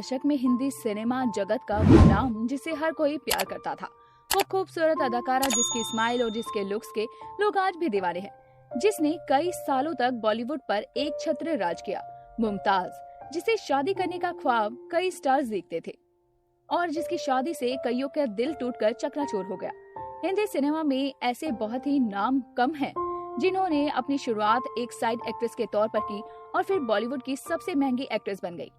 दशक में हिंदी सिनेमा जगत का वो नाम जिसे हर कोई प्यार करता था। वो खूबसूरत अदाकारा जिसकी स्माइल और जिसके लुक्स के लोग आज भी दीवाने हैं, जिसने कई सालों तक बॉलीवुड पर एक छत्र राज किया। मुमताज, जिसे शादी करने का ख्वाब कई स्टार्स देखते थे और जिसकी शादी से कईयों का दिल टूटकर चकनाचूर हो गया। हिंदी सिनेमा में ऐसे बहुत ही नाम कम हैं जिन्होंने अपनी शुरुआत एक साइड एक्ट्रेस के तौर पर की और फिर बॉलीवुड की सबसे महंगी एक्ट्रेस बन गई।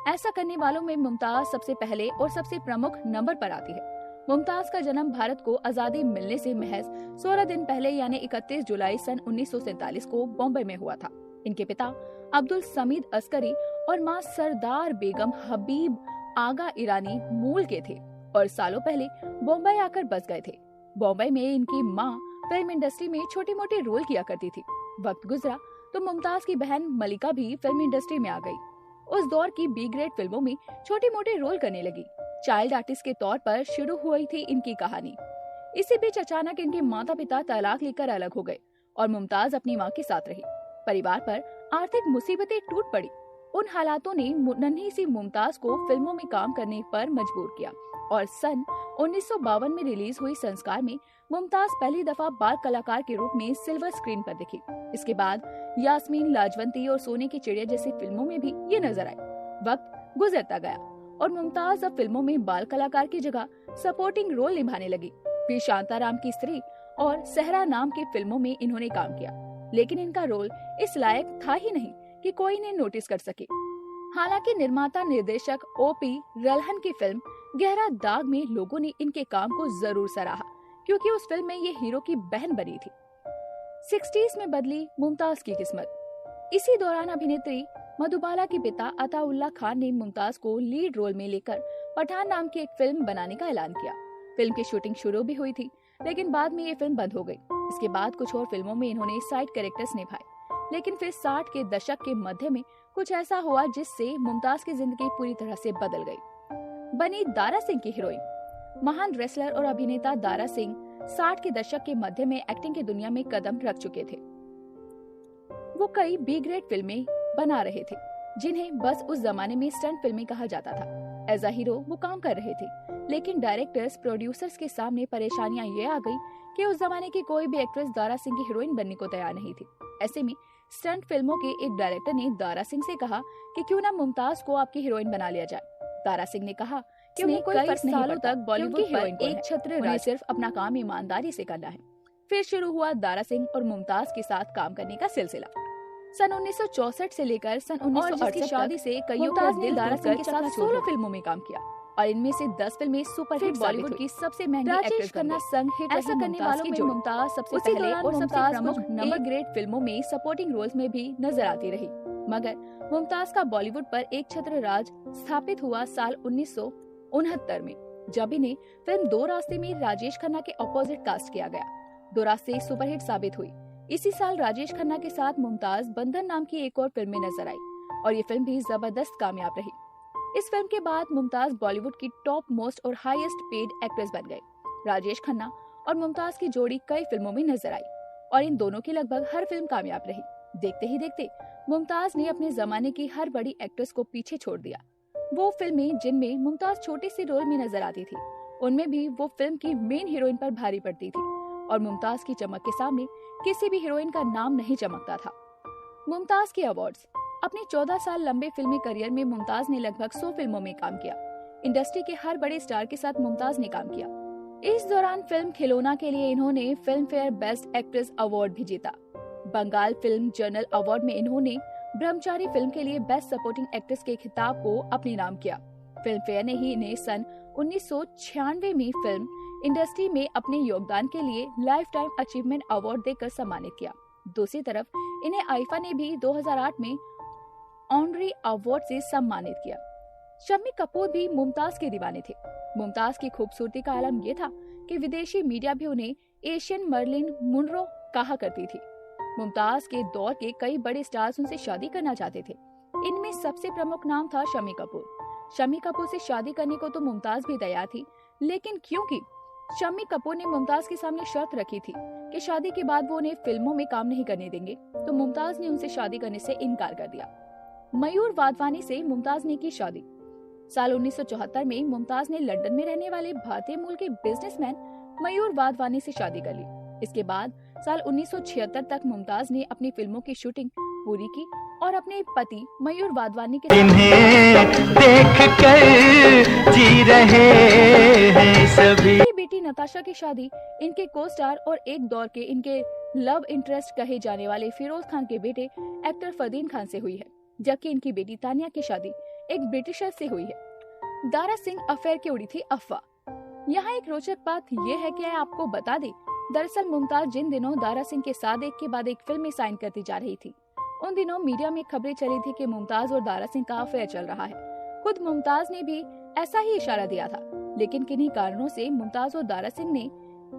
ऐसा करने वालों में मुमताज सबसे पहले और सबसे प्रमुख नंबर पर आती है। मुमताज का जन्म भारत को आजादी मिलने से महज 16 दिन पहले यानी 31 जुलाई सन 1947 को बॉम्बे में हुआ था। इनके पिता अब्दुल समीद अस्करी और मां सरदार बेगम हबीब आगा ईरानी मूल के थे और सालों पहले बॉम्बे आकर बस गए थे। बॉम्बे में इनकी मां फिल्म इंडस्ट्री में छोटे मोटे रोल किया करती थी। वक्त गुजरा तो मुमताज की बहन मलिका भी फिल्म इंडस्ट्री में आ गई। उस दौर की बी ग्रेड फिल्मों में छोटे मोटे रोल करने लगी। चाइल्ड आर्टिस्ट के तौर पर शुरू हुई थी इनकी कहानी। इसी बीच अचानक इनके माता पिता तलाक लेकर अलग हो गए और मुमताज अपनी मां के साथ रही। परिवार पर आर्थिक मुसीबतें टूट पड़ी। उन हालातों ने नन्ही सी मुमताज को फिल्मों में काम करने पर मजबूर किया और सन 1952 में रिलीज हुई संस्कार में मुमताज पहली दफा बाल कलाकार के रूप में सिल्वर स्क्रीन पर दिखी। इसके बाद यास्मीन, लाजवंती और सोने की चिड़िया जैसी फिल्मों में भी ये नजर आई। वक्त गुजरता गया और मुमताज अब फिल्मों में बाल कलाकार की जगह सपोर्टिंग रोल निभाने लगी। फिर शांताराम की स्त्री और सहरा नाम की फिल्मों में इन्होंने काम किया, लेकिन इनका रोल इस लायक था ही नहीं कि कोई इन्हें नोटिस कर सके। हालांकि निर्माता निर्देशक ओपी रल्हन की फिल्म गहरा दाग में लोगों ने इनके काम को जरूर सराहा, क्योंकि उस फिल्म में ये हीरो की बहन बनी थी। 60s में बदली मुमताज की किस्मत। इसी दौरान अभिनेत्री मधुबाला के पिता अताउल्ला खान ने मुमताज को लीड रोल में लेकर पठान नाम की एक फिल्म बनाने का ऐलान किया। फिल्म की शूटिंग शुरू भी हुई थी, लेकिन बाद में ये फिल्म बंद हो गई। इसके बाद कुछ और फिल्मों में इन्होंने साइड कैरेक्टर्स निभाए, लेकिन फिर 60 के दशक के मध्य में कुछ ऐसा हुआ जिससे मुमताज की जिंदगी पूरी तरह से बदल गई। बनी दारा सिंह की हीरोइन। महान रेसलर और अभिनेता दारा सिंह 60 के दशक के मध्य में एक्टिंग की दुनिया में कदम रख चुके थे। वो कई बी ग्रेड फिल्में बना रहे थे, जिन्हें बस उस जमाने में स्टंट फिल्में कहा जाता था। एज अ हीरो वो काम कर रहे थे, लेकिन डायरेक्टर्स, प्रोड्यूसर्स के सामने परेशानियां ये आ गई कि उस जमाने की कोई भी एक्ट्रेस दारा सिंह की हीरोइन बनने को तैयार नहीं थी। ऐसे में स्टंट फिल्मों के एक डायरेक्टर ने दारा सिंह से कहा कि क्यों ना मुमताज को आपकी हीरोइन बना लिया जाए। दारा सिंह ने कहा कि उन्हें कई सालों तक बॉलीवुड पर एक छत्र राज, सिर्फ अपना काम ईमानदारी से करना है। फिर शुरू हुआ दारा सिंह और मुमताज के साथ काम करने का सिलसिला। सन 1964 से लेकर सन 1968 की शादी से कईयों का दिल दारा सिंह के साथ 16 फिल्मों में काम किया और इनमें से 10 फिल्में सुपरहिट बॉलीवुड की सबसे महंगी एक्ट्रेस खन्ना संग हिट। ऐसा करने वालों में मुमताज सबसे पहले और सबसे प्रमुख नंबर ग्रेड फिल्मों में सपोर्टिंग रोल्स में भी नजर आती रही। मगर मुमताज का बॉलीवुड पर एक छत्र राज स्थापित हुआ साल 1969 में, जब इन्हें फिल्म दो रास्ते में राजेश खन्ना के अपोजिट कास्ट किया गया। दो रास्ते सुपरहिट साबित हुई। इसी साल राजेश खन्ना के साथ मुमताज बंधन नाम की एक और फिल्म में नजर आई और ये फिल्म भी जबरदस्त कामयाब रही। इस फिल्म के बाद मुमताज बॉलीवुड की टॉप मोस्ट और हाईएस्ट पेड एक्ट्रेस बन गई। राजेश खन्ना और मुमताज की जोड़ी कई फिल्मों में नजर आई और इन दोनों की लगभग हर फिल्म कामयाब रही। देखते ही देखते मुमताज ने अपने जमाने की हर बड़ी एक्ट्रेस को पीछे छोड़ दिया। वो फिल्में जिनमें मुमताज छोटे से रोल में नजर आती थी, उनमें भी वो फिल्म की मेन हीरोइन पर भारी पड़ती थी और मुमताज की चमक के सामने किसी भी हीरोइन का नाम नहीं चमकता था। मुमताज के अवार्ड्स। अपने 14 साल लंबे फिल्मी करियर में मुमताज ने लगभग 100 फिल्मों में काम किया। इंडस्ट्री के हर बड़े स्टार के साथ मुमताज ने काम किया। इस दौरान फिल्म खिलौना के लिए इन्होंने film fair best actress award भी जीता। बंगाल फिल्म जर्नल अवार्ड में इन्होंने ब्रह्मचारी फिल्म के लिए बेस्ट सपोर्टिंग एक्ट्रेस के खिताब को अपने नाम किया। फिल्म फेयर ने ही इन्हें सन 1996 में फिल्म इंडस्ट्री में अपने योगदान के लिए लाइफ टाइम अचीवमेंट अवार्ड देकर सम्मानित किया। दूसरी तरफ इन्हें आईफा ने भी 2008 में ऑनरी अवार्ड से सम्मानित किया। शम्मी कपूर भी मुमताज के दीवाने थे। मुमताज की खूबसूरती का आलम यह था कि विदेशी मीडिया भी उन्हें एशियन मर्लिन मुनरो कहा करती थी। मुमताज के दौर के कई बड़े स्टार्स उनसे शादी करना चाहते थे। इनमें सबसे प्रमुख नाम था शम्मी कपूर। शम्मी कपूर से शादी करने को तो मुमताज भी तैयार थी, लेकिन क्योंकि शम्मी कपूर ने मुमताज के सामने शर्त रखी थी कि शादी के बाद वो उन्हें फिल्मों में काम नहीं करने देंगे, तो मुमताज ने उनसे शादी करने से इनकार कर दिया। मयूर वाधवानी से मुमताज ने की शादी। साल 1974 में मुमताज ने लंदन में रहने वाले भारतीय मूल के बिजनेसमैन मयूर वाधवानी से शादी कर ली। इसके बाद साल 1976 तक मुमताज ने अपनी फिल्मों की शूटिंग पूरी की और अपने पति मयूर वाधवानी के देख कर जी रहे हैं सभी। बेटी नताशा की शादी इनके को स्टार और एक दौर के इनके लव इंटरेस्ट कहे जाने वाले फिरोज खान के बेटे एक्टर फरदीन खान से हुई है, जबकि इनकी बेटी तानिया की शादी एक ब्रिटिशर से हुई है। दारा सिंह अफेयर की उड़ी थी अफवाह। यहाँ एक रोचक बात यह है कि आपको बता दें, दरअसल मुमताज जिन दिनों दारा सिंह के साथ एक के बाद एक फिल्में साइन करती जा रही थी, उन दिनों मीडिया में खबरें चली थी कि मुमताज और दारा सिंह का अफेयर चल रहा है। खुद मुमताज ने भी ऐसा ही इशारा दिया था, लेकिन किन्हीं कारणों से मुमताज और दारा सिंह ने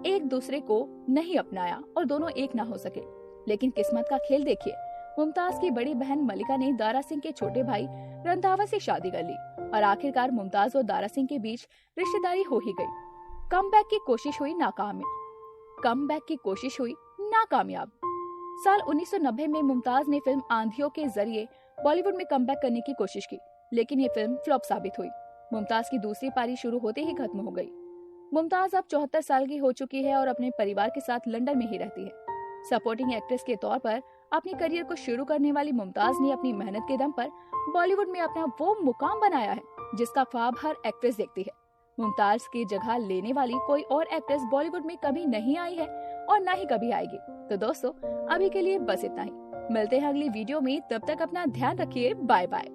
एक दूसरे को नहीं अपनाया और दोनों एक ना हो सके। लेकिन किस्मत का खेल देखिए, मुमताज की बड़ी बहन मलिका ने दारा सिंह के छोटे भाई रंधावा से शादी कर ली और आखिरकार मुमताज और दारा सिंह के बीच रिश्तेदारी हो ही गई। कमबैक की कोशिश हुई नाकामयाब। साल 1990 में मुमताज ने फिल्म आंधियों के जरिए बॉलीवुड में कमबैक करने की कोशिश की, लेकिन ये फिल्म फ्लॉप साबित हुई। मुमताज की दूसरी पारी शुरू होते ही खत्म हो गई। मुमताज अब 74 साल की हो चुकी है और अपने परिवार के साथ लंदन में ही रहती है। सपोर्टिंग एक्ट्रेस के तौर पर अपनी करियर को शुरू करने वाली मुमताज ने अपनी मेहनत के दम पर बॉलीवुड में अपना वो मुकाम बनाया है जिसका ख्वाब हर एक्ट्रेस देखती है। मुमताज की जगह लेने वाली कोई और एक्ट्रेस बॉलीवुड में कभी नहीं आई है और न ही कभी आएगी। तो दोस्तों, अभी के लिए बस इतना ही। मिलते हैं अगली वीडियो में, तब तक अपना ध्यान रखिए। Bye bye.